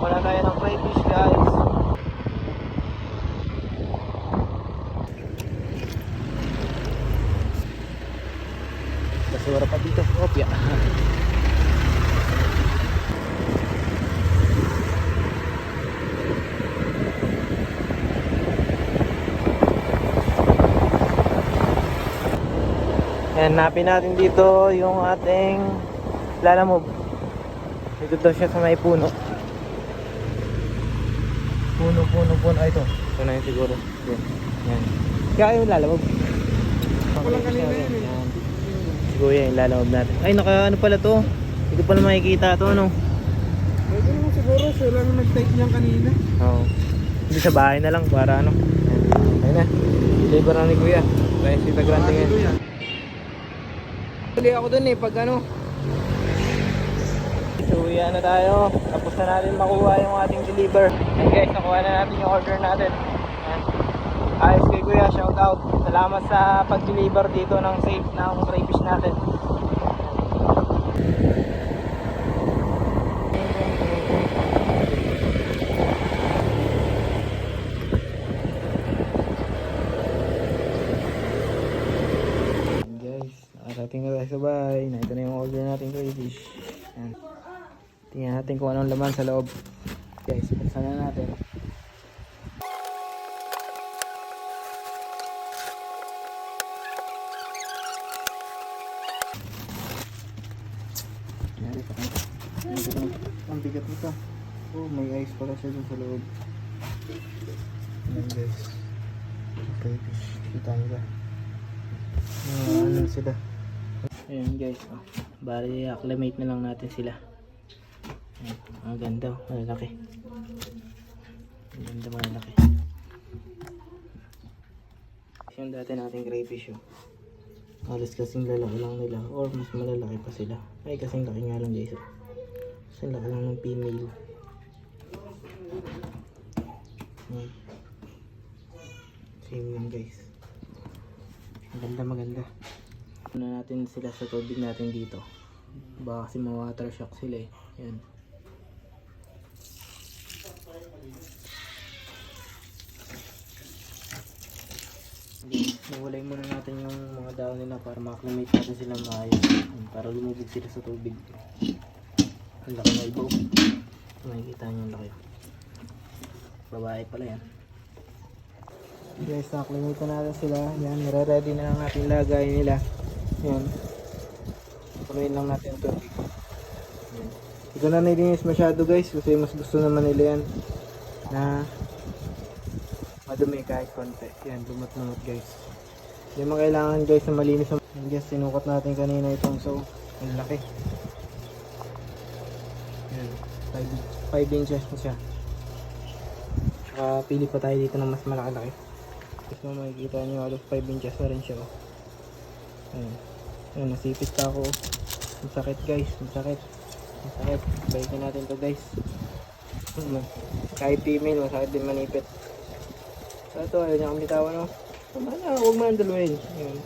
Wala tayo ng crayfish guys. Basura pa dito. Opya. Hanapin natin dito yung ating lalamove. Dito daw siya sa may puno. Puno. Ay, ito. Ito na yun siguro. Yan. Kaya yung lalamove. Walang kanina yun eh. Yan. Siguro yan yung lalamove natin. Ay, naka ano pala to. Hindi ko pala makikita to, ano. Pwede naman siguro. Sila na nag-take niyan kanina. Oo. Hindi sa bahay na lang para ano. Yan. Ayun na. Deliver na ni Kuya. Kaya si Tagrande ngayon. Huli ako dun eh pag ano. So yan na tayo. Tapos na natin makuha yung ating deliver. And guys, nakuha na natin yung order natin. Yan. Ayos kay Kuya, shout out. Salamat sa pag-deliver dito ng safe ng crayfish natin. Nakarating na tayo sa bahay. Ito na yung order natin crayfish. Yan. Tingnan natin kung anong laman sa loob. Guys, buksan na natin. Yari pa tayo. Ang bigat nito. Oh, may ice pala siya dun sa loob. Yan guys. Crayfish. Kita nyo ba? Ano sila? Ayan guys, bali acclimate na lang natin sila. Ayan, ang ganda, malalaki. Ang ganda, malalaki. Yung dati nating crayfish yun. Halos kasing lalaki lang nila or mas malalaki pa sila. Ay kasing laki nga lang guys. Kasing laki lang ng female. Ayan. Same lang guys. Maganda. Una natin sila sa tubig natin dito. Baka kasi ma-water shock sila eh. Yan. Nawalay muna natin yung mga daon nila para ma-acclimate natin sila maayos. Para lumubog sila sa tubig. Ang laki na iba. Makikita nyo yung laki. Babae pala yan. Guys, na-acclimate na natin sila. Yan, nire-ready na lang natin lagay nila. Yan. Punuin lang natin ito. Yan. Hindi ko na nilinis masyado guys kasi mas gusto naman nila yan na madumi kahit konti. Yan, lumot-lumot guys. Hindi mo kailangan guys na malinis. Yan guys, sinukat natin kanina itong so ang laki. Yan, 5 inches na siya. Tsaka pili pa tayo dito ng mas malaki-laki. Gusto mo makikita nyo halos 5 inches na rin siya. Ayan. Ayan, nasipit pa ako. Masakit guys, masakit. Balikin natin to guys. Kahit female, masakit din manipit. So ito, ayaw niya kang bitawan, no? Tama na, huwag man daluin. Ayan.